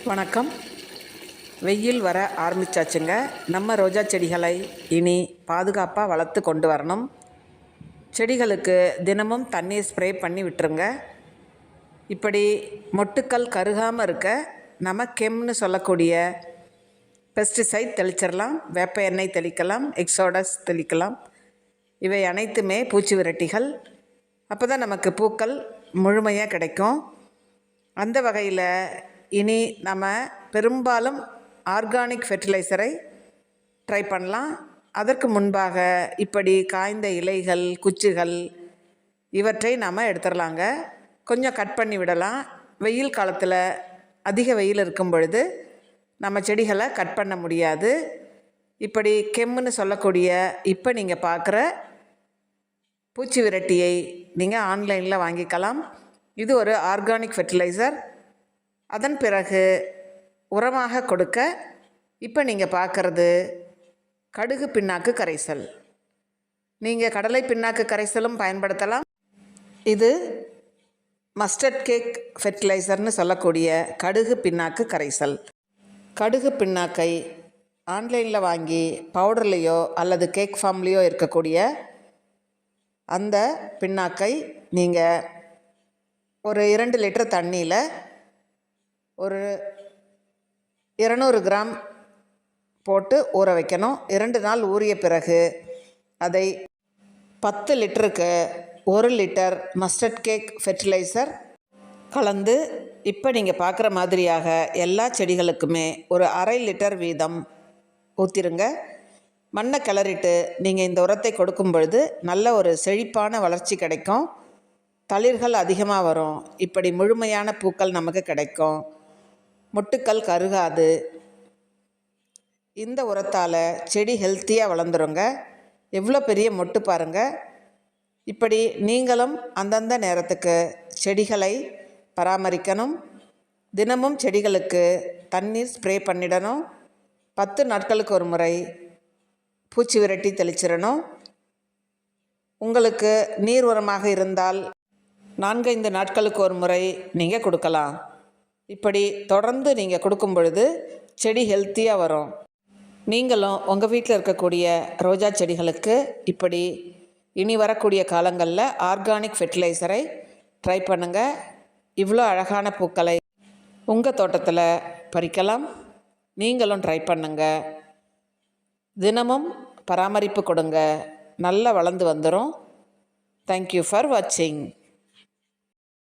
வணக்கம். வெயில் வர ஆரம்பிச்சாச்சுங்க. நம்ம ரோஜா செடிகளை இனி பாதுகாப்பாக வளர்த்து கொண்டு வரணும். செடிகளுக்கு தினமும் தண்ணீர் ஸ்ப்ரே பண்ணி விட்டுருங்க. இப்படி மொட்டுக்கள் கருகாமல் இருக்க நம்ம கெம்னு சொல்லக்கூடிய பெஸ்டிசைட் தெளிச்சிடலாம். வேப்ப எண்ணெய் தெளிக்கலாம், எக்ஸோடஸ் தெளிக்கலாம். இவை அனைத்துமே பூச்சி விரட்டிகள். அப்போ தான் நமக்கு பூக்கள் முழுமையாக கிடைக்கும். அந்த வகையில் இனி நம்ம பெரும்பாலும் ஆர்கானிக் ஃபெர்டிலைசரை ட்ரை பண்ணலாம். அதற்கு முன்பாக இப்படி காய்ந்த இலைகள், குச்சிகள் இவற்றை நாம் எடுத்துடலாங்க. கொஞ்சம் கட் பண்ணி விடலாம். வெயில் காலத்தில் அதிக வெயில் இருக்கும் பொழுது நம்ம செடிகளை கட் பண்ண முடியாது. இப்படி கெம்முன்னு சொல்லக்கூடிய இப்போ நீங்கள் பார்க்குற பூச்சி விரட்டியை நீங்கள் ஆன்லைனில் வாங்கிக்கலாம். இது ஒரு ஆர்கானிக் ஃபெர்டிலைசர். அதன் பிறகு உரமாக கொடுக்க இப்போ நீங்கள் பார்க்குறது கடுகு பிண்ணாக்கு கரைசல். நீங்கள் கடலை பிண்ணாக்கு கரைசலும் பயன்படுத்தலாம். இது மஸ்டர்ட் கேக் ஃபெர்டிலைசர்னு சொல்லக்கூடிய கடுகு பிண்ணாக்கு கரைசல். கடுகு பிண்ணாக்கை ஆன்லைனில் வாங்கி பவுடர்லேயோ அல்லது கேக் ஃபார்ம்லேயோ இருக்கக்கூடிய அந்த பிண்ணாக்கை நீங்கள் ஒரு 2 லிட்டர் தண்ணியில் ஒரு 200 கிராம் போட்டு ஊற வைக்கணும். 2 நாள் ஊறிய பிறகு அதை 10 லிட்டருக்கு 1 லிட்டர் மஸ்டர்ட் கேக் ஃபெர்டிலைசர் கலந்து இப்போ நீங்கள் பார்க்குற மாதிரியாக எல்லா செடிகளுக்குமே ஒரு 1/2 லிட்டர் வீதம் ஊற்றிருங்க. மண்ணை கிளறிட்டு நீங்கள் இந்த உரத்தை கொடுக்கும் பொழுது நல்ல ஒரு செழிப்பான வளர்ச்சி கிடைக்கும். தளிர்கள் அதிகமாக வரும். இப்படி முழுமையான பூக்கள் நமக்கு கிடைக்கும். மொட்டுக்கள் கருகாது. இந்த உரத்தால் செடி ஹெல்த்தியாக வளர்ந்துருங்க. எவ்வளோ பெரிய மொட்டு பாருங்கள். இப்படி நீங்களும் அந்தந்த நேரத்துக்கு செடிகளை பராமரிக்கணும். தினமும் செடிகளுக்கு தண்ணீர் ஸ்ப்ரே பண்ணிடணும். 10 நாட்களுக்கு ஒரு முறை பூச்சி விரட்டி தெளிச்சிடணும். உங்களுக்கு நீர் உரமாக இருந்தால் 4-5 நாட்களுக்கு ஒரு முறை நீங்கள் கொடுக்கலாம். இப்படி தொடர்ந்து நீங்கள் கொடுக்கும் பொழுது செடி ஹெல்த்தியாக வரும். நீங்களும் உங்கள் வீட்டில் இருக்கக்கூடிய ரோஜா செடிகளுக்கு இப்படி இனி வரக்கூடிய காலங்களில் ஆர்கானிக் ஃபெர்டிலைசரை ட்ரை பண்ணுங்கள். இவ்வளோ அழகான பூக்களை உங்கள் தோட்டத்தில் பறிக்கலாம். நீங்களும் ட்ரை பண்ணுங்கள். தினமும் பராமரிப்பு கொடுங்க. நல்லா வளர்ந்து வந்துடும். தேங்க்யூ ஃபார் வாட்சிங்.